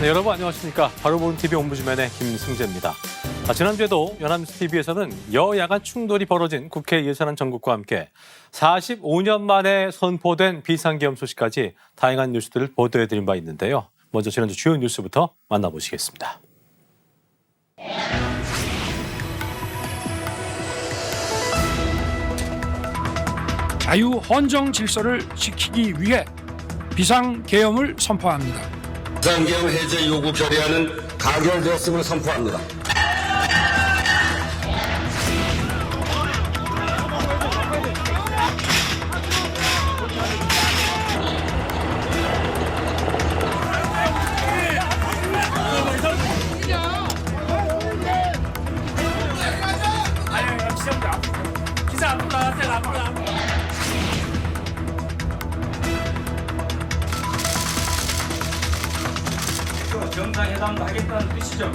네, 여러분 안녕하십니까. 바로 보는 TV 옴부즈맨의 김승재입니다. 지난주에도 연합뉴스TV에서는 여야간 충돌이 벌어진 국회 예산안 정국과 함께 45년 만에 선포된 비상계엄 소식까지 다양한 뉴스들을 보도해드린 바 있는데요. 먼저 지난주 주요 뉴스부터 만나보시겠습니다. 자유 헌정 질서를 지키기 위해 비상계엄을 선포합니다. 비상계엄 해제 요구 결의안은 가결되었음을 선포합니다. 정상회담도 하겠다는 뜻이죠.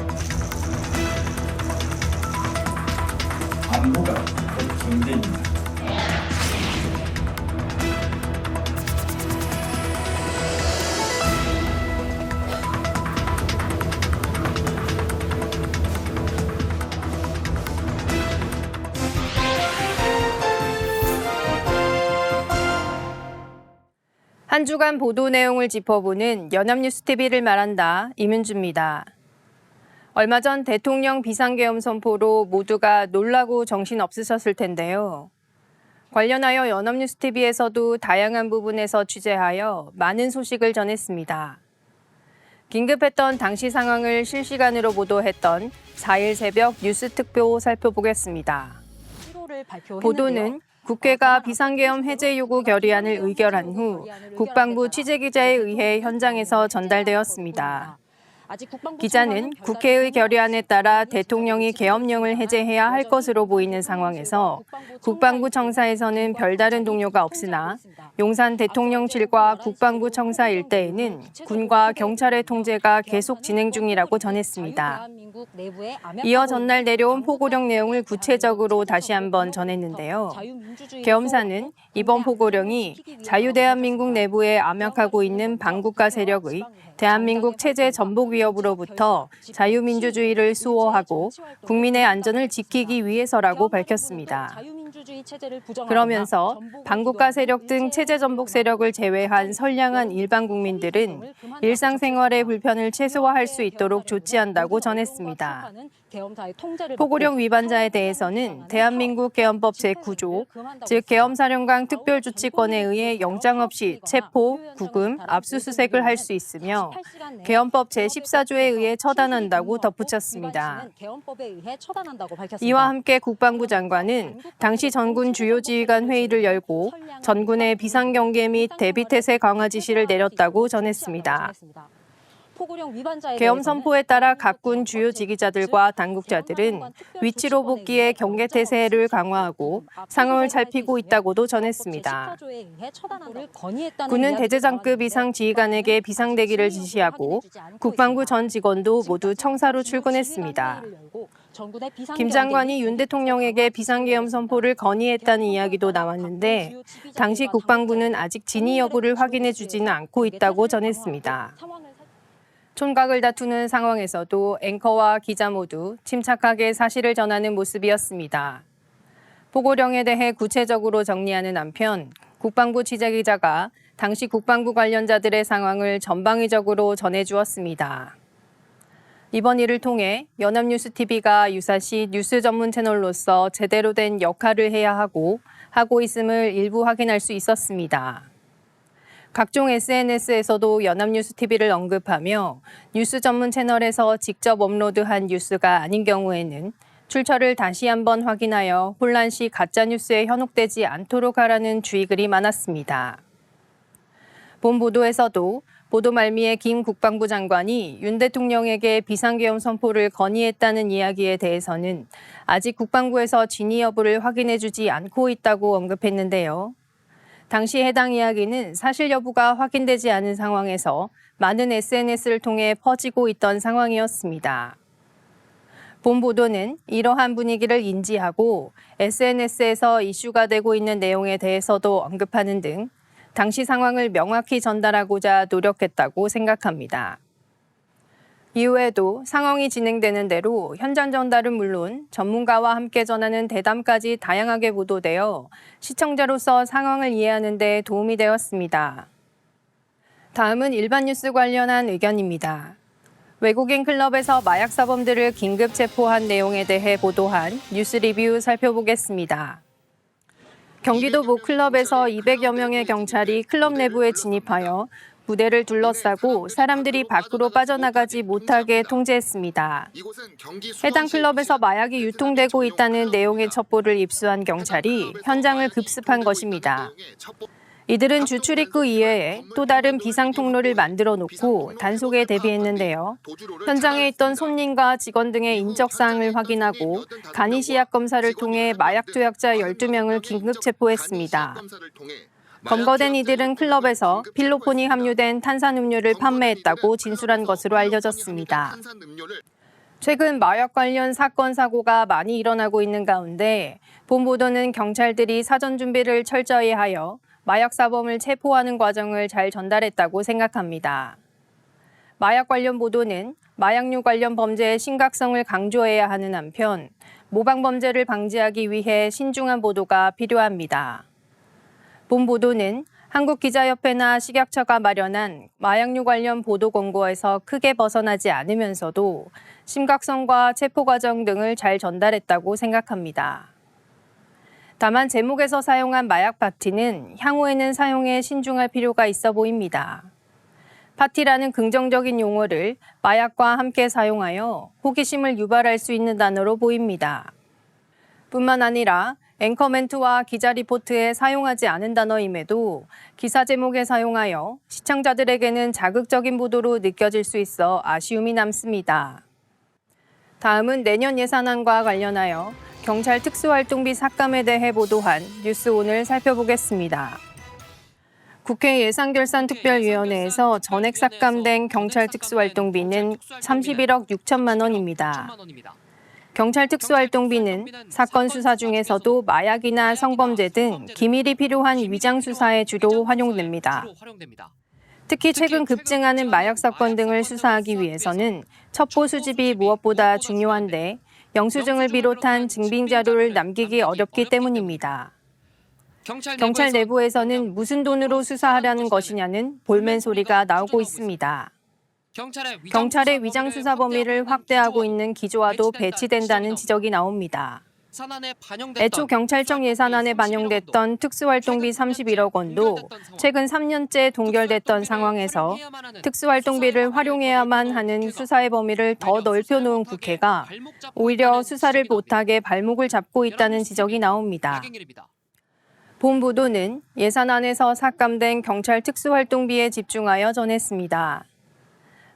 안보가 곧 경제입니다. 한 주간 보도 내용을 짚어보는 연합뉴스TV를 말한다. 이문주입니다. 얼마 전 대통령 비상계엄 선포로 모두가 놀라고 정신없으셨을 텐데요. 관련하여 연합뉴스TV에서도 다양한 부분에서 취재하여 많은 소식을 전했습니다. 긴급했던 당시 상황을 실시간으로 보도했던 4일 새벽 뉴스특보 살펴보겠습니다. 보도는 국회가 비상계엄 해제 요구 결의안을 의결한 후 국방부 취재기자에 의해 현장에서 전달되었습니다. 기자는 국회의 결의안에 따라 대통령이 계엄령을 해제해야 할 것으로 보이는 상황에서 국방부 청사에서는 별다른 동료가 없으나 용산 대통령실과 국방부 청사 일대에는 군과 경찰의 통제가 계속 진행 중이라고 전했습니다. 이어 전날 내려온 포고령 내용을 구체적으로 다시 한번 전했는데요. 계엄사는 이번 포고령이 자유대한민국 내부에 암약하고 있는 반국가 세력의 대한민국 체제 전복 위협으로부터 자유민주주의를 수호하고 국민의 안전을 지키기 위해서라고 밝혔습니다. 그러면서 반국가 세력 등 체제 전복 세력을 제외한 선량한 일반 국민들은 일상생활의 불편을 최소화할 수 있도록 조치한다고 전했습니다. 포고령 위반자에 대해서는 대한민국 계엄법 제9조, 즉 계엄사령관 특별조치권에 의해 영장 없이 체포, 구금, 압수수색을 할 수 있으며 계엄법 제14조에 의해 처단한다고 덧붙였습니다. 이와 함께 국방부 장관은 당시 전군 주요 지휘관 회의를 열고 전군의 비상경계 및 대비태세 강화 지시를 내렸다고 전했습니다. 계엄 선포에 따라 각 군 주요 지휘자들과 당국자들은 위치로 복귀해 경계태세를 강화하고 상황을 살피고 있다고도 전했습니다. 군은 대대장급 이상 지휘관에게 비상대기를 지시하고 국방부 전 직원도 모두 청사로 출근했습니다. 김 장관이 윤 대통령에게 비상계엄 선포를 건의했다는 이야기도 나왔는데 당시 국방부는 아직 진위 여부를 확인해 주지는 않고 있다고 전했습니다. 촌각을 다투는 상황에서도 앵커와 기자 모두 침착하게 사실을 전하는 모습이었습니다. 포고령에 대해 구체적으로 정리하는 한편 국방부 취재기자가 당시 국방부 관련자들의 상황을 전방위적으로 전해주었습니다. 이번 일을 통해 연합뉴스TV가 유사시 뉴스 전문 채널로서 제대로 된 역할을 해야 하고 있음을 일부 확인할 수 있었습니다. 각종 SNS에서도 연합뉴스TV를 언급하며 뉴스 전문 채널에서 직접 업로드한 뉴스가 아닌 경우에는 출처를 다시 한번 확인하여 혼란 시 가짜뉴스에 현혹되지 않도록 하라는 주의글이 많았습니다. 본 보도에서도 보도 말미에 김 국방부 장관이 윤 대통령에게 비상계엄 선포를 건의했다는 이야기에 대해서는 아직 국방부에서 진위 여부를 확인해주지 않고 있다고 언급했는데요. 당시 해당 이야기는 사실 여부가 확인되지 않은 상황에서 많은 SNS를 통해 퍼지고 있던 상황이었습니다. 본 보도는 이러한 분위기를 인지하고 SNS에서 이슈가 되고 있는 내용에 대해서도 언급하는 등 당시 상황을 명확히 전달하고자 노력했다고 생각합니다. 이후에도 상황이 진행되는 대로 현장 전달은 물론 전문가와 함께 전하는 대담까지 다양하게 보도되어 시청자로서 상황을 이해하는 데 도움이 되었습니다. 다음은 일반 뉴스 관련한 의견입니다. 외국인 클럽에서 마약 사범들을 긴급 체포한 내용에 대해 보도한 뉴스 리뷰 살펴보겠습니다. 경기도 모 클럽에서 200여 명의 경찰이 클럽 내부에 진입하여 무대를 둘러싸고 사람들이 밖으로 빠져나가지 못하게 통제했습니다. 해당 클럽에서 마약이 유통되고 있다는 내용의 첩보를 입수한 경찰이 현장을 급습한 것입니다. 이들은 주출입구 이외에 또 다른 비상 통로를 만들어 놓고 단속에 대비했는데요. 현장에 있던 손님과 직원 등의 인적 사항을 확인하고 간이 시약 검사를 통해 마약 투약자 12명을 긴급 체포했습니다. 검거된 이들은 클럽에서 필로폰이 함유된 탄산음료를 판매했다고 진술한 것으로 알려졌습니다. 최근 마약 관련 사건, 사고가 많이 일어나고 있는 가운데 본 보도는 경찰들이 사전 준비를 철저히 하여 마약 사범을 체포하는 과정을 잘 전달했다고 생각합니다. 마약 관련 보도는 마약류 관련 범죄의 심각성을 강조해야 하는 한편 모방 범죄를 방지하기 위해 신중한 보도가 필요합니다. 본 보도는 한국기자협회나 식약처가 마련한 마약류 관련 보도 권고에서 크게 벗어나지 않으면서도 심각성과 체포 과정 등을 잘 전달했다고 생각합니다. 다만 제목에서 사용한 마약 파티는 향후에는 사용에 신중할 필요가 있어 보입니다. 파티라는 긍정적인 용어를 마약과 함께 사용하여 호기심을 유발할 수 있는 단어로 보입니다. 뿐만 아니라 앵커 멘트와 기자 리포트에 사용하지 않은 단어임에도 기사 제목에 사용하여 시청자들에게는 자극적인 보도로 느껴질 수 있어 아쉬움이 남습니다. 다음은 내년 예산안과 관련하여 경찰 특수활동비 삭감에 대해 보도한 뉴스 오늘 살펴보겠습니다. 국회 예산결산특별위원회에서 전액 삭감된 경찰 특수활동비는 31억 6천만 원입니다. 경찰 특수활동비는 사건 수사 중에서도 마약이나 성범죄 등 기밀이 필요한 위장 수사에 주로 활용됩니다. 특히 최근 급증하는 마약 사건 등을 수사하기 위해서는 첩보 수집이 무엇보다 중요한데 영수증을 비롯한 증빙 자료를 남기기 어렵기 때문입니다. 경찰 내부에서는 무슨 돈으로 수사하려는 것이냐는 볼멘 소리가 나오고 있습니다. 경찰의 위장 수사 범위를 확대하고 있는 기조화도 배치된다는 지적이 나옵니다. 애초 경찰청 예산안에 반영됐던 특수활동비 31억 원도 최근 3년째 동결됐던 상황에서 특수활동비를 활용해야만 하는 수사의 범위를 더 넓혀놓은 국회가 오히려 수사를 못하게 발목을 잡고 있다는 지적이 나옵니다. 본 보도는 예산안에서 삭감된 경찰 특수활동비에 집중하여 전했습니다.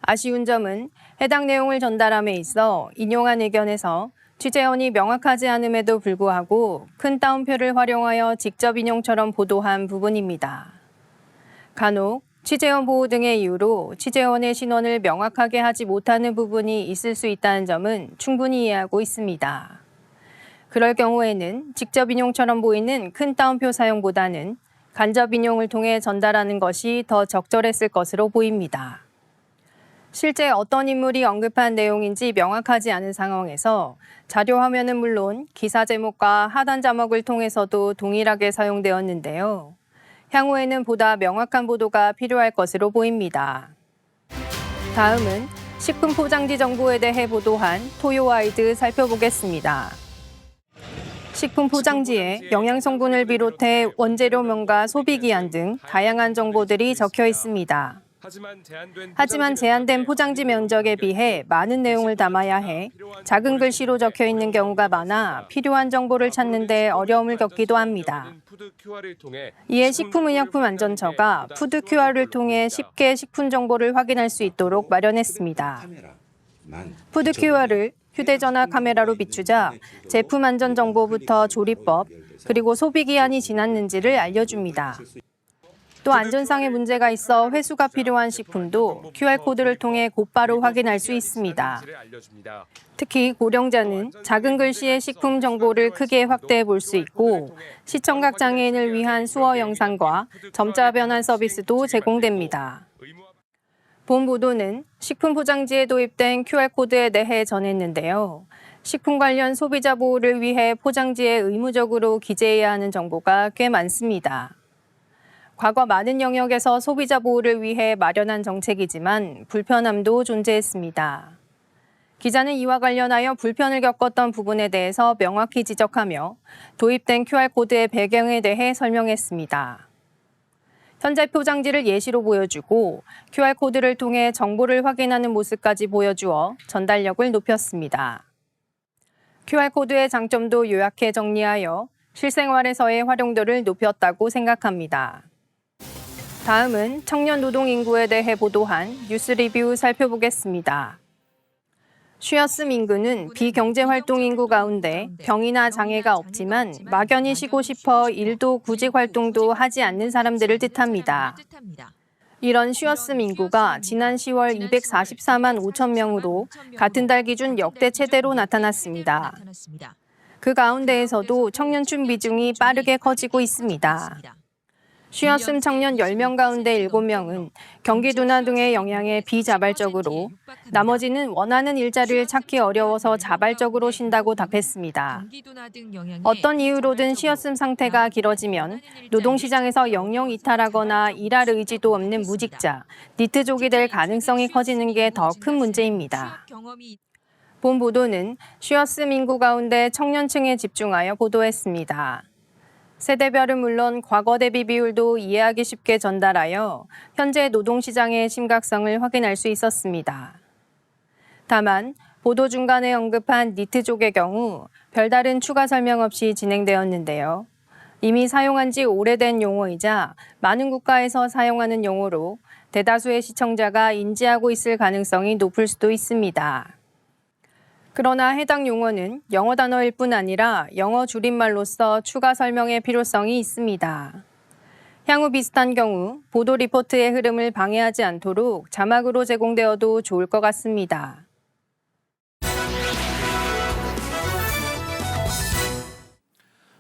아쉬운 점은 해당 내용을 전달함에 있어 인용한 의견에서 취재원이 명확하지 않음에도 불구하고 큰 따옴표를 활용하여 직접 인용처럼 보도한 부분입니다. 간혹 취재원 보호 등의 이유로 취재원의 신원을 명확하게 하지 못하는 부분이 있을 수 있다는 점은 충분히 이해하고 있습니다. 그럴 경우에는 직접 인용처럼 보이는 큰 따옴표 사용보다는 간접 인용을 통해 전달하는 것이 더 적절했을 것으로 보입니다. 실제 어떤 인물이 언급한 내용인지 명확하지 않은 상황에서 자료 화면은 물론 기사 제목과 하단 자막을 통해서도 동일하게 사용되었는데요. 향후에는 보다 명확한 보도가 필요할 것으로 보입니다. 다음은 식품 포장지 정보에 대해 보도한 토요와이드 살펴보겠습니다. 식품 포장지에 영양 성분을 비롯해 원재료명과 소비기한 등 다양한 정보들이 적혀 있습니다. 하지만 제한된 포장지 면적에 비해 많은 내용을 담아야 해 작은 글씨로 적혀 있는 경우가 많아 필요한 정보를 찾는 데 어려움을 겪기도 합니다. 이에 식품의약품안전처가 푸드 QR을 통해 쉽게 식품 정보를 확인할 수 있도록 마련했습니다. 푸드 QR을 휴대전화 카메라로 비추자 제품 안전 정보부터 조리법, 그리고 소비기한이 지났는지를 알려줍니다. 또 안전상의 문제가 있어 회수가 필요한 식품도 QR코드를 통해 곧바로 확인할 수 있습니다. 특히 고령자는 작은 글씨의 식품 정보를 크게 확대해 볼 수 있고 시청각 장애인을 위한 수어 영상과 점자 변환 서비스도 제공됩니다. 본 보도는 식품 포장지에 도입된 QR코드에 대해 전했는데요. 식품 관련 소비자 보호를 위해 포장지에 의무적으로 기재해야 하는 정보가 꽤 많습니다. 과거 많은 영역에서 소비자 보호를 위해 마련한 정책이지만 불편함도 존재했습니다. 기자는 이와 관련하여 불편을 겪었던 부분에 대해서 명확히 지적하며 도입된 QR코드의 배경에 대해 설명했습니다. 현재 포장지를 예시로 보여주고 QR코드를 통해 정보를 확인하는 모습까지 보여주어 전달력을 높였습니다. QR코드의 장점도 요약해 정리하여 실생활에서의 활용도를 높였다고 생각합니다. 다음은 청년 노동 인구에 대해 보도한 뉴스 리뷰 살펴보겠습니다. 쉬었음 인구는 비경제활동 인구 가운데 병이나 장애가 없지만 막연히 쉬고 싶어 일도 구직 활동도 하지 않는 사람들을 뜻합니다. 이런 쉬었음 인구가 지난 10월 244만 5천 명으로 같은 달 기준 역대 최대로 나타났습니다. 그 가운데에서도 청년층 비중이 빠르게 커지고 있습니다. 쉬었음 청년 10명 가운데 7명은 경기도나 등의 영향에 비자발적으로, 나머지는 원하는 일자리를 찾기 어려워서 자발적으로 쉰다고 답했습니다. 어떤 이유로든 쉬었음 상태가 길어지면 노동시장에서 영영 이탈하거나 일할 의지도 없는 무직자, 니트족이 될 가능성이 커지는 게 더 큰 문제입니다. 본 보도는 쉬었음 인구 가운데 청년층에 집중하여 보도했습니다. 세대별은 물론 과거 대비 비율도 이해하기 쉽게 전달하여 현재 노동시장의 심각성을 확인할 수 있었습니다. 다만 보도 중간에 언급한 니트족의 경우 별다른 추가 설명 없이 진행되었는데요. 이미 사용한 지 오래된 용어이자 많은 국가에서 사용하는 용어로 대다수의 시청자가 인지하고 있을 가능성이 높을 수도 있습니다. 그러나 해당 용어는 영어 단어일 뿐 아니라 영어 줄임말로서 추가 설명의 필요성이 있습니다. 향후 비슷한 경우 보도 리포트의 흐름을 방해하지 않도록 자막으로 제공되어도 좋을 것 같습니다.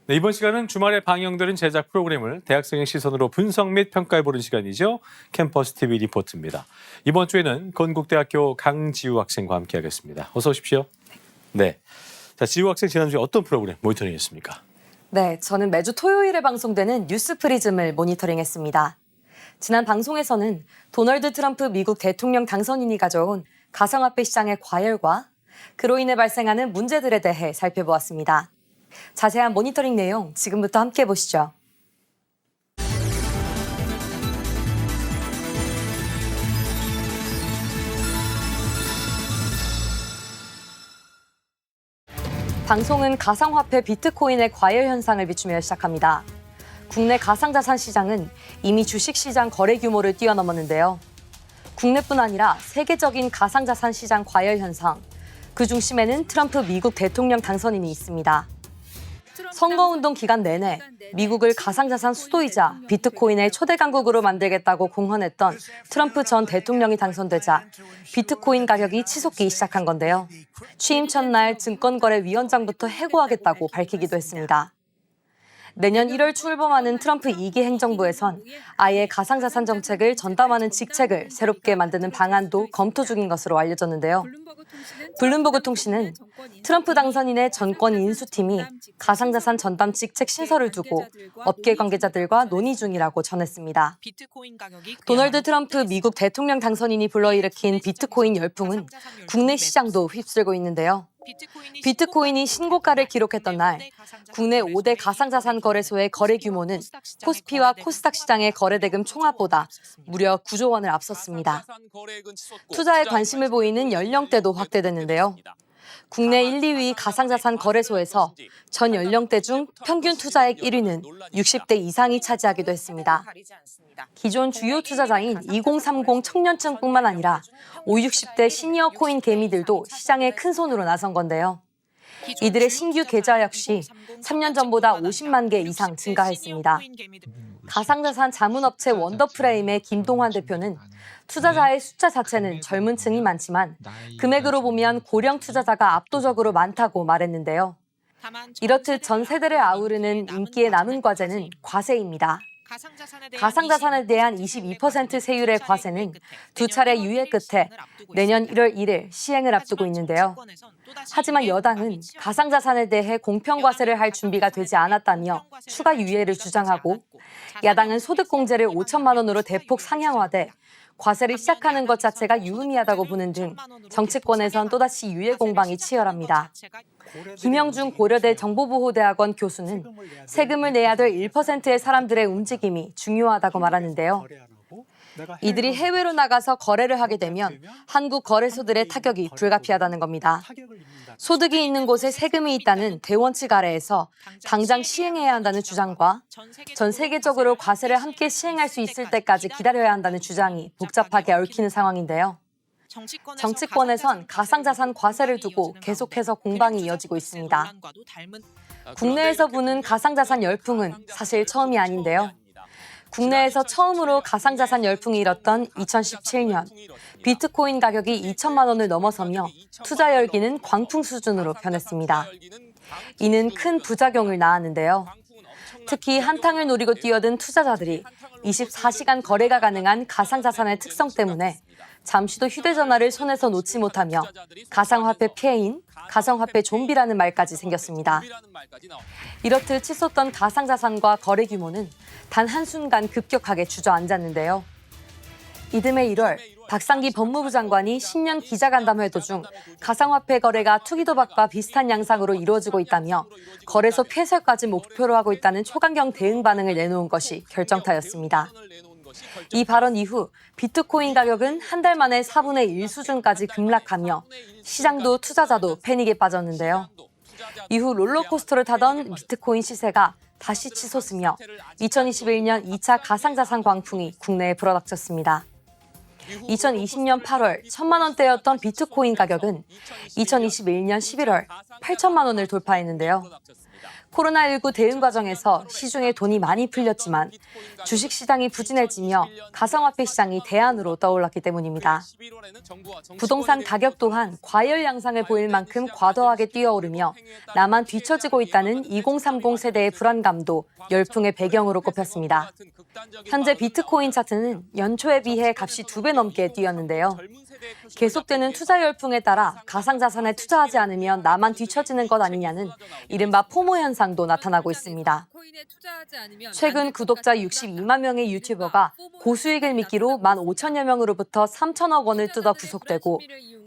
네, 이번 시간은 주말에 방영되는 제작 프로그램을 대학생의 시선으로 분석 및 평가해보는 시간이죠. 캠퍼스 TV 리포트입니다. 이번 주에는 건국대학교 강지우 학생과 함께하겠습니다. 어서 오십시오. 네. 자, 지우 학생 지난주에 어떤 프로그램 모니터링했습니까? 네, 저는 매주 토요일에 방송되는 뉴스 프리즘을 모니터링했습니다. 지난 방송에서는 도널드 트럼프 미국 대통령 당선인이 가져온 가상화폐 시장의 과열과 그로 인해 발생하는 문제들에 대해 살펴보았습니다. 자세한 모니터링 내용 지금부터 함께 보시죠. 방송은 가상화폐 비트코인의 과열 현상을 비추며 시작합니다. 국내 가상자산 시장은 이미 주식시장 거래 규모를 뛰어넘었는데요. 국내뿐 아니라 세계적인 가상자산 시장 과열 현상, 그 중심에는 트럼프 미국 대통령 당선인이 있습니다. 선거운동 기간 내내 미국을 가상자산 수도이자 비트코인의 초대 강국으로 만들겠다고 공언했던 트럼프 전 대통령이 당선되자 비트코인 가격이 치솟기 시작한 건데요. 취임 첫날 증권거래위원장부터 해고하겠다고 밝히기도 했습니다. 내년 1월 출범하는 트럼프 2기 행정부에선 아예 가상자산 정책을 전담하는 직책을 새롭게 만드는 방안도 검토 중인 것으로 알려졌는데요. 블룸버그 통신은 트럼프 당선인의 전권 인수팀이 가상자산 전담 직책 신설을 두고 업계 관계자들과 논의 중이라고 전했습니다. 도널드 트럼프 미국 대통령 당선인이 불러일으킨 비트코인 열풍은 국내 시장도 휩쓸고 있는데요. 비트코인이 신고가를 기록했던 날, 국내 5대 가상자산 거래소의 거래 규모는 코스피와 코스닥 시장의 거래대금 총합보다 무려 9조 원을 앞섰습니다. 투자에 관심을 보이는 연령대도 확대됐는데요. 국내 1, 2위 가상자산 거래소에서 전 연령대 중 평균 투자액 1위는 60대 이상이 차지하기도 했습니다. 기존 주요 투자자인 2030 청년층뿐만 아니라 5, 60대 시니어 코인 개미들도 시장에 큰 손으로 나선 건데요. 이들의 신규 계좌 역시 3년 전보다 50만 개 이상 증가했습니다. 가상자산 자문업체 원더프레임의 김동환 대표는 투자자의 숫자 자체는 젊은 층이 많지만 금액으로 보면 고령 투자자가 압도적으로 많다고 말했는데요. 이렇듯 전 세대를 아우르는 인기의 남은 과제는 과세입니다. 가상자산에 대한 22% 세율의 과세는 두 차례 유예 끝에 내년 1월 1일 시행을 앞두고 있는데요. 하지만 여당은 가상자산에 대해 공평과세를 할 준비가 되지 않았다며 추가 유예를 주장하고, 야당은 소득공제를 5천만 원으로 대폭 상향화돼 과세를 시작하는 것 자체가 유의미하다고 보는 등 정치권에선 또다시 유예 공방이 치열합니다. 김영준 고려대 정보보호대학원 교수는 세금을 내야 될 1%의 사람들의 움직임이 중요하다고 말하는데요. 이들이 해외로 나가서 거래를 하게 되면 한국 거래소들의 타격이 불가피하다는 겁니다. 소득이 있는 곳에 세금이 있다는 대원칙 아래에서 당장 시행해야 한다는 주장과 전 세계적으로 과세를 함께 시행할 수 있을 때까지 기다려야 한다는 주장이 복잡하게 얽히는 상황인데요. 정치권에선 가상자산 과세를 두고 계속해서 공방이 이어지고 있습니다. 국내에서 부는 가상자산 열풍은 사실 처음이 아닌데요. 국내에서 처음으로 가상자산 열풍이 일었던 2017년, 비트코인 가격이 2천만 원을 넘어서며 투자 열기는 광풍 수준으로 변했습니다. 이는 큰 부작용을 낳았는데요. 특히 한탕을 노리고 뛰어든 투자자들이 24시간 거래가 가능한 가상자산의 특성 때문에 잠시도 휴대전화를 손에서 놓지 못하며 가상화폐 피해인, 가상화폐 좀비라는 말까지 생겼습니다. 이렇듯 치솟던 가상자산과 거래 규모는 단 한순간 급격하게 주저앉았는데요. 이듬해 1월, 박상기 법무부 장관이 신년 기자간담회도 중 가상화폐 거래가 투기 도박과 비슷한 양상으로 이루어지고 있다며 거래소 폐쇄까지 목표로 하고 있다는 초강경 대응 반응을 내놓은 것이 결정타였습니다. 이 발언 이후 비트코인 가격은 한 달 만에 4분의 1 수준까지 급락하며 시장도 투자자도 패닉에 빠졌는데요. 이후 롤러코스터를 타던 비트코인 시세가 다시 치솟으며 2021년 2차 가상자산 광풍이 국내에 불어닥쳤습니다. 2020년 8월 1천만 원대였던 비트코인 가격은 2021년 11월 8천만 원을 돌파했는데요. 코로나19 대응 과정에서 시중에 돈이 많이 풀렸지만 주식시장이 부진해지며 가상화폐 시장이 대안으로 떠올랐기 때문입니다. 부동산 가격 또한 과열 양상을 보일 만큼 과도하게 뛰어오르며 나만 뒤처지고 있다는 2030 세대의 불안감도 열풍의 배경으로 꼽혔습니다. 현재 비트코인 차트는 연초에 비해 값이 2배 넘게 뛰었는데요. 계속되는 투자 열풍에 따라 가상자산에 투자하지 않으면 나만 뒤처지는 것 아니냐는 이른바 포모 현상도 나타나고 있습니다. 최근 구독자 62만 명의 유튜버가 고수익을 미끼로 15,000여 명으로부터 3천억 원을 뜯어 구속되고,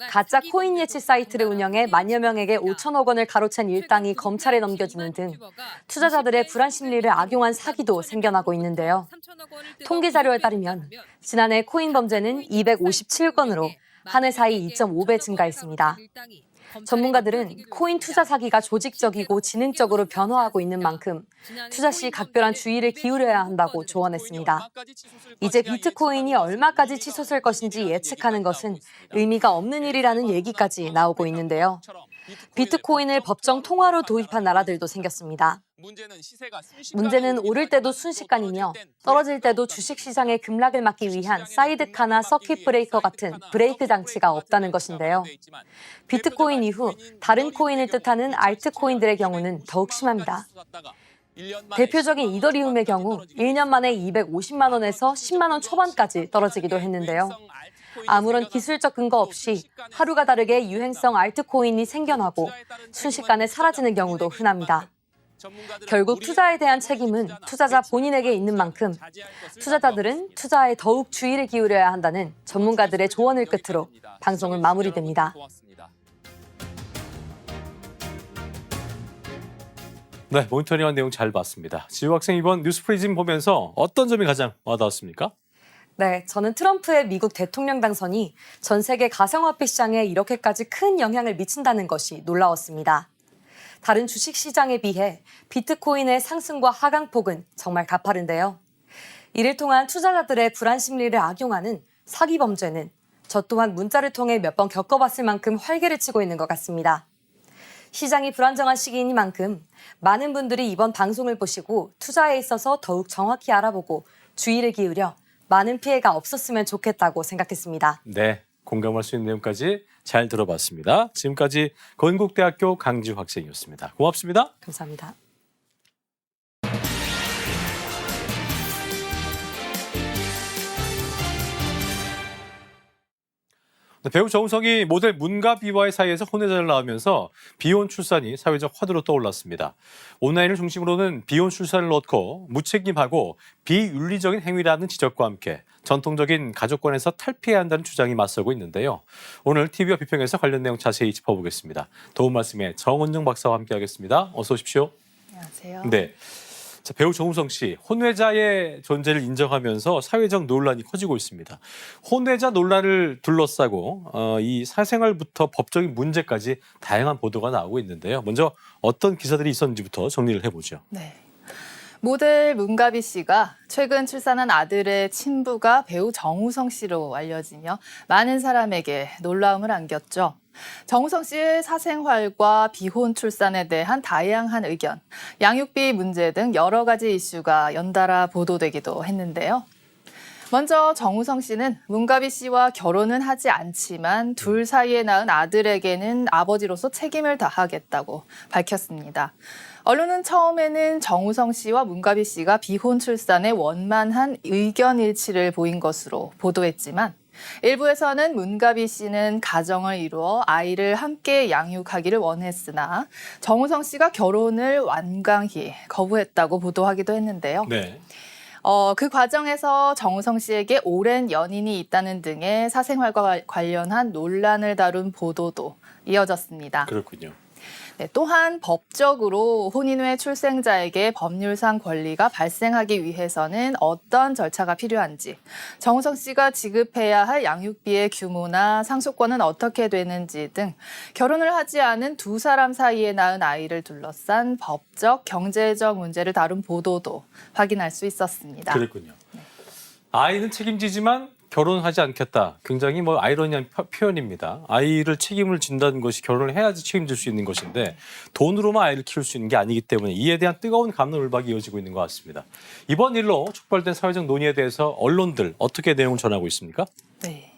가짜 코인 예치 사이트를 운영해 만여 명에게 5천억 원을 가로챈 일당이 검찰에 넘겨지는 등 투자자들의 불안 심리를 악용한 사기도 생겨나고 있는데요. 통계 자료에 따르면 지난해 코인 범죄는 257건으로 한 해 사이 2.5배 증가했습니다. 전문가들은 코인 투자 사기가 조직적이고 지능적으로 변화하고 있는 만큼 투자 시 각별한 주의를 기울여야 한다고 조언했습니다. 이제 비트코인이 얼마까지 치솟을 것인지 예측하는 것은 의미가 없는 일이라는 얘기까지 나오고 있는데요. 비트코인을 법정 통화로 도입한 나라들도 생겼습니다. 문제는 오를 때도 순식간이며 떨어질 때도 주식시장의 급락을 막기 위한 사이드카나 서킷 브레이커 같은 브레이크 장치가 없다는 것인데요. 비트코인 이후 다른 코인을 뜻하는 알트코인들의 경우는 더욱 심합니다. 대표적인 이더리움의 경우 1년 만에 250만 원에서 10만 원 초반까지 떨어지기도 했는데요. 아무런 기술적 근거 없이 하루가 다르게 유행성 알트코인이 생겨나고 순식간에 사라지는 경우도 흔합니다. 결국 투자에 대한 책임은 투자자 본인에게 있는 만큼 투자자들은 투자에 더욱 주의를 기울여야 한다는 전문가들의 조언을 끝으로 방송은 마무리됩니다. 네, 모니터링한 내용 잘 봤습니다. 지우 학생 이번 뉴스프리즘 보면서 어떤 점이 가장 와닿았습니까? 네, 저는 트럼프의 미국 대통령 당선이 전 세계 가상화폐 시장에 이렇게까지 큰 영향을 미친다는 것이 놀라웠습니다. 다른 주식시장에 비해 비트코인의 상승과 하강폭은 정말 가파른데요. 이를 통한 투자자들의 불안 심리를 악용하는 사기 범죄는 저 또한 문자를 통해 몇 번 겪어봤을 만큼 활개를 치고 있는 것 같습니다. 시장이 불안정한 시기이니만큼 많은 분들이 이번 방송을 보시고 투자에 있어서 더욱 정확히 알아보고 주의를 기울여 많은 피해가 없었으면 좋겠다고 생각했습니다. 네, 공감할 수 있는 내용까지 잘 들어봤습니다. 지금까지 건국대학교 강지우 학생이었습니다. 고맙습니다. 감사합니다. 배우 정우성이 모델 문가비와의 사이에서 혼외자를 낳으면서 비혼 출산이 사회적 화두로 떠올랐습니다. 온라인을 중심으로는 비혼 출산을 넣고 무책임하고 비윤리적인 행위라는 지적과 함께 전통적인 가족관에서 탈피해야 한다는 주장이 맞서고 있는데요. 오늘 TV와 비평에서 관련 내용 자세히 짚어보겠습니다. 도움 말씀에 정은정 박사와 함께하겠습니다. 어서 오십시오. 안녕하세요. 네. 자, 배우 정우성 씨, 혼외자의 존재를 인정하면서 사회적 논란이 커지고 있습니다. 혼외자 논란을 둘러싸고 이 사생활부터 법적인 문제까지 다양한 보도가 나오고 있는데요. 먼저 어떤 기사들이 있었는지부터 정리를 해보죠. 네. 모델 문가비 씨가 최근 출산한 아들의 친부가 배우 정우성 씨로 알려지며 많은 사람에게 놀라움을 안겼죠. 정우성 씨의 사생활과 비혼 출산에 대한 다양한 의견, 양육비 문제 등 여러 가지 이슈가 연달아 보도되기도 했는데요. 먼저 정우성 씨는 문가비 씨와 결혼은 하지 않지만 둘 사이에 낳은 아들에게는 아버지로서 책임을 다하겠다고 밝혔습니다. 언론은 처음에는 정우성 씨와 문가비 씨가 비혼 출산에 원만한 의견 일치를 보인 것으로 보도했지만 일부에서는 문가비 씨는 가정을 이루어 아이를 함께 양육하기를 원했으나 정우성 씨가 결혼을 완강히 거부했다고 보도하기도 했는데요. 네. 그 과정에서 정우성 씨에게 오랜 연인이 있다는 등의 사생활과 관련한 논란을 다룬 보도도 이어졌습니다. 그렇군요. 네, 또한 법적으로 혼인 후에 출생자에게 법률상 권리가 발생하기 위해서는 어떤 절차가 필요한지, 정우성 씨가 지급해야 할 양육비의 규모나 상속권은 어떻게 되는지 등 결혼을 하지 않은 두 사람 사이에 낳은 아이를 둘러싼 법적, 경제적 문제를 다룬 보도도 확인할 수 있었습니다. 그랬군요. 아이는 책임지지만 결혼하지 않겠다. 굉장히 아이러니한 표현입니다. 아이를 책임을 진다는 것이 결혼을 해야지 책임질 수 있는 것인데 돈으로만 아이를 키울 수 있는 게 아니기 때문에 이에 대한 뜨거운 갑론을박이 이어지고 있는 것 같습니다. 이번 일로 촉발된 사회적 논의에 대해서 언론들 어떻게 내용을 전하고 있습니까? 네.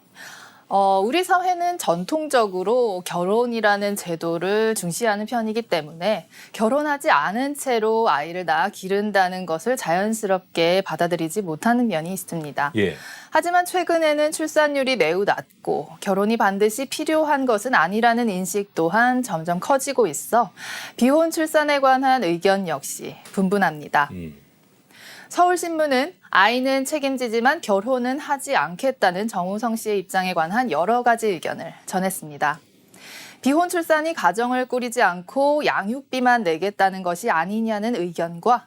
우리 사회는 전통적으로 결혼이라는 제도를 중시하는 편이기 때문에 결혼하지 않은 채로 아이를 낳아 기른다는 것을 자연스럽게 받아들이지 못하는 면이 있습니다. 예. 하지만 최근에는 출산율이 매우 낮고 결혼이 반드시 필요한 것은 아니라는 인식 또한 점점 커지고 있어 비혼 출산에 관한 의견 역시 분분합니다. 서울신문은 아이는 책임지지만 결혼은 하지 않겠다는 정우성 씨의 입장에 관한 여러 가지 의견을 전했습니다. 비혼 출산이 가정을 꾸리지 않고 양육비만 내겠다는 것이 아니냐는 의견과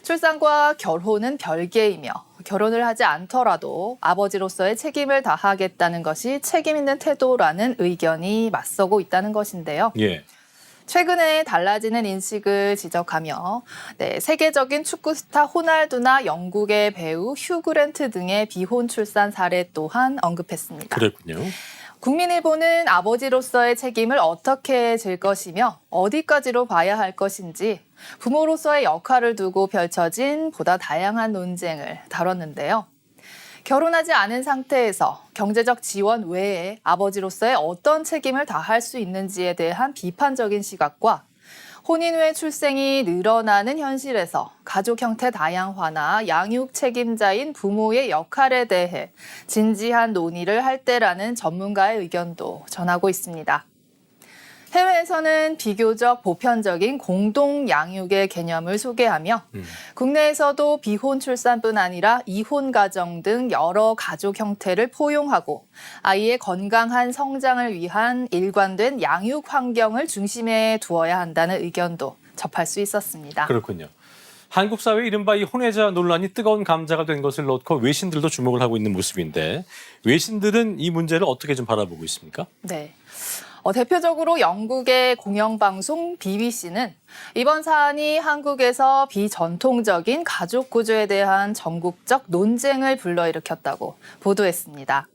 출산과 결혼은 별개이며 결혼을 하지 않더라도 아버지로서의 책임을 다하겠다는 것이 책임 있는 태도라는 의견이 맞서고 있다는 것인데요. 예. 최근에 달라지는 인식을 지적하며 세계적인 축구 스타 호날두나 영국의 배우 휴 그랜트 등의 비혼 출산 사례 또한 언급했습니다. 그랬군요. 국민일보는 아버지로서의 책임을 어떻게 질 것이며 어디까지로 봐야 할 것인지 부모로서의 역할을 두고 펼쳐진 보다 다양한 논쟁을 다뤘는데요. 결혼하지 않은 상태에서 경제적 지원 외에 아버지로서의 어떤 책임을 다할 수 있는지에 대한 비판적인 시각과 혼인 후에 출생이 늘어나는 현실에서 가족 형태 다양화나 양육 책임자인 부모의 역할에 대해 진지한 논의를 할 때라는 전문가의 의견도 전하고 있습니다. 해외에서는 비교적 보편적인 공동 양육의 개념을 소개하며 국내에서도 비혼 출산뿐 아니라 이혼 가정 등 여러 가족 형태를 포용하고 아이의 건강한 성장을 위한 일관된 양육 환경을 중심에 두어야 한다는 의견도 접할 수 있었습니다. 그렇군요. 한국 사회 이른바 이 혼외자 논란이 뜨거운 감자가 된 것을 놓고 외신들도 주목을 하고 있는 모습인데 외신들은 이 문제를 어떻게 좀 바라보고 있습니까? 네. 대표적으로 영국의 공영방송 BBC는 이번 사안이 한국에서 비전통적인 가족 구조에 대한 전국적 논쟁을 불러일으켰다고 보도했습니다.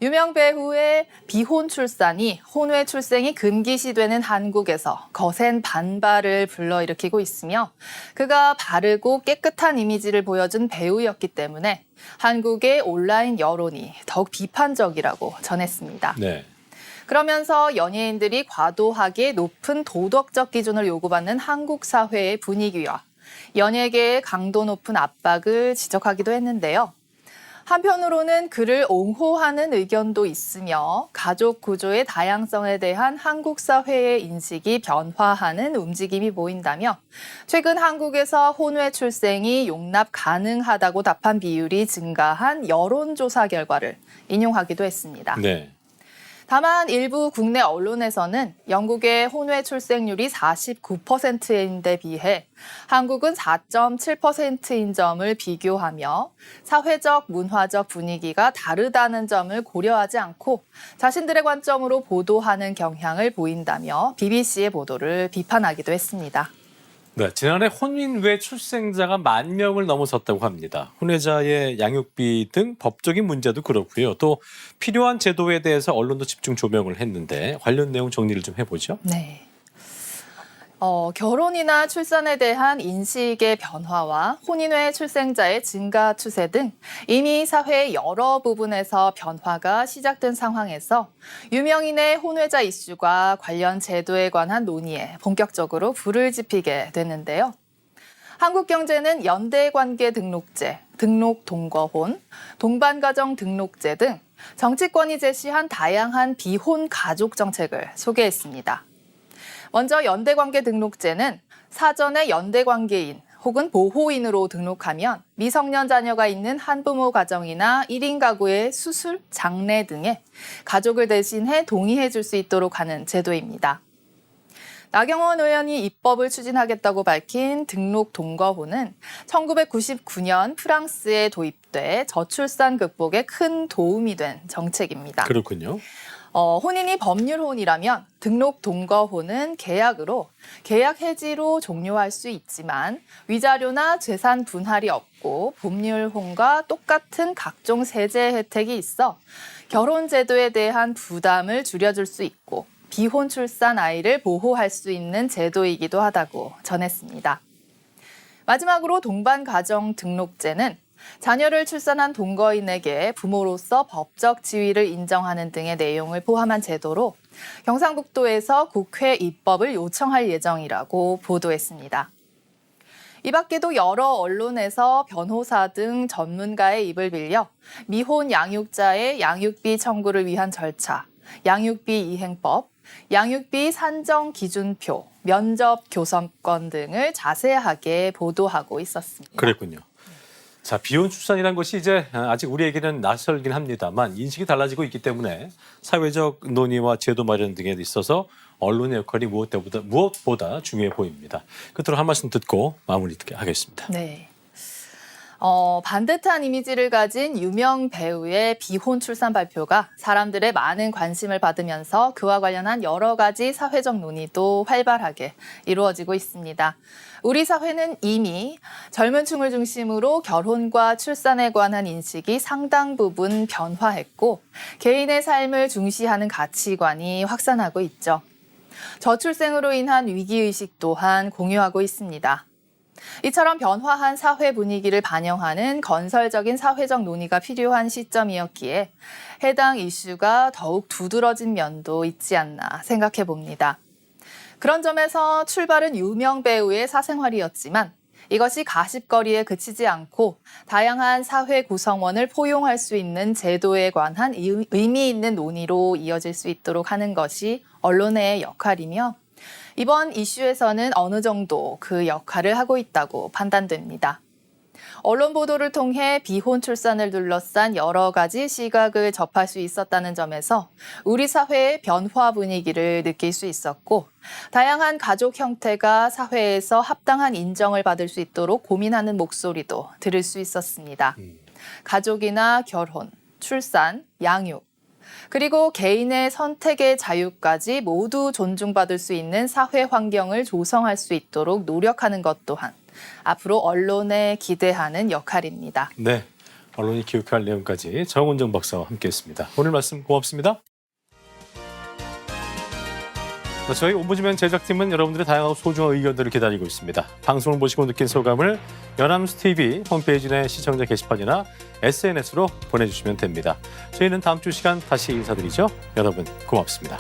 유명 배우의 비혼 출산이 혼외 출생이 금기시되는 한국에서 거센 반발을 불러일으키고 있으며 그가 바르고 깨끗한 이미지를 보여준 배우였기 때문에 한국의 온라인 여론이 더욱 비판적이라고 전했습니다. 네. 그러면서 연예인들이 과도하게 높은 도덕적 기준을 요구받는 한국 사회의 분위기와 연예계의 강도 높은 압박을 지적하기도 했는데요. 한편으로는 그를 옹호하는 의견도 있으며 가족 구조의 다양성에 대한 한국 사회의 인식이 변화하는 움직임이 보인다며 최근 한국에서 혼외 출생이 용납 가능하다고 답한 비율이 증가한 여론조사 결과를 인용하기도 했습니다. 네. 다만 일부 국내 언론에서는 영국의 혼외 출생률이 49%인데 비해 한국은 4.7%인 점을 비교하며 사회적, 문화적 분위기가 다르다는 점을 고려하지 않고 자신들의 관점으로 보도하는 경향을 보인다며 BBC의 보도를 비판하기도 했습니다. 네, 지난해 혼인 외 출생자가 10,000명을 넘어섰다고 합니다. 혼외자의 양육비 등 법적인 문제도 그렇고요. 또 필요한 제도에 대해서 언론도 집중 조명을 했는데 관련 내용 정리를 좀 해보죠. 네. 결혼이나 출산에 대한 인식의 변화와 혼인 외 출생자의 증가 추세 등 이미 사회의 여러 부분에서 변화가 시작된 상황에서 유명인의 혼외자 이슈가 관련 제도에 관한 논의에 본격적으로 불을 지피게 됐는데요. 한국경제는 연대관계 등록제, 등록 동거혼, 동반가정 등록제 등 정치권이 제시한 다양한 비혼 가족 정책을 소개했습니다. 먼저 연대관계 등록제는 사전에 연대관계인 혹은 보호인으로 등록하면 미성년 자녀가 있는 한부모 가정이나 1인 가구의 수술, 장례 등에 가족을 대신해 동의해 줄 수 있도록 하는 제도입니다. 나경원 의원이 입법을 추진하겠다고 밝힌 등록 동거혼은 1999년 프랑스에 도입돼 저출산 극복에 큰 도움이 된 정책입니다. 그렇군요. 혼인이 법률혼이라면 등록 동거혼은 계약으로 계약 해지로 종료할 수 있지만 위자료나 재산 분할이 없고 법률혼과 똑같은 각종 세제 혜택이 있어 결혼 제도에 대한 부담을 줄여줄 수 있고 비혼 출산 아이를 보호할 수 있는 제도이기도 하다고 전했습니다. 마지막으로 동반가정 등록제는 자녀를 출산한 동거인에게 부모로서 법적 지위를 인정하는 등의 내용을 포함한 제도로 경상북도에서 국회 입법을 요청할 예정이라고 보도했습니다. 이 밖에도 여러 언론에서 변호사 등 전문가의 입을 빌려 미혼 양육자의 양육비 청구를 위한 절차, 양육비 이행법, 양육비 산정 기준표, 면접 교섭권 등을 자세하게 보도하고 있었습니다. 그랬군요. 자, 비혼 출산이라는 것이 이제 아직 우리에게는 낯설긴 합니다만 인식이 달라지고 있기 때문에 사회적 논의와 제도 마련 등에 있어서 언론의 역할이 무엇보다 중요해 보입니다. 끝으로 한 말씀 듣고 마무리 하겠습니다. 네. 반듯한 이미지를 가진 유명 배우의 비혼 출산 발표가 사람들의 많은 관심을 받으면서 그와 관련한 여러 가지 사회적 논의도 활발하게 이루어지고 있습니다. 우리 사회는 이미 젊은 층을 중심으로 결혼과 출산에 관한 인식이 상당 부분 변화했고 개인의 삶을 중시하는 가치관이 확산하고 있죠. 저출생으로 인한 위기의식 또한 공유하고 있습니다. 이처럼 변화한 사회 분위기를 반영하는 건설적인 사회적 논의가 필요한 시점이었기에 해당 이슈가 더욱 두드러진 면도 있지 않나 생각해 봅니다. 그런 점에서 출발은 유명 배우의 사생활이었지만 이것이 가십거리에 그치지 않고 다양한 사회 구성원을 포용할 수 있는 제도에 관한 의미 있는 논의로 이어질 수 있도록 하는 것이 언론의 역할이며 이번 이슈에서는 어느 정도 그 역할을 하고 있다고 판단됩니다. 언론 보도를 통해 비혼 출산을 둘러싼 여러 가지 시각을 접할 수 있었다는 점에서 우리 사회의 변화 분위기를 느낄 수 있었고 다양한 가족 형태가 사회에서 합당한 인정을 받을 수 있도록 고민하는 목소리도 들을 수 있었습니다. 가족이나 결혼, 출산, 양육, 그리고 개인의 선택의 자유까지 모두 존중받을 수 있는 사회 환경을 조성할 수 있도록 노력하는 것 또한 앞으로 언론에 기대하는 역할입니다. 네, 언론이 기억할 내용까지 정은정 박사와 함께했습니다. 오늘 말씀 고맙습니다. 저희 옴부즈맨 제작팀은 여러분들의 다양하고 소중한 의견들을 기다리고 있습니다. 방송을 보시고 느낀 소감을 연합뉴스TV 홈페이지 내 시청자 게시판이나 SNS로 보내주시면 됩니다. 저희는 다음 주 시간 다시 인사드리죠. 여러분 고맙습니다.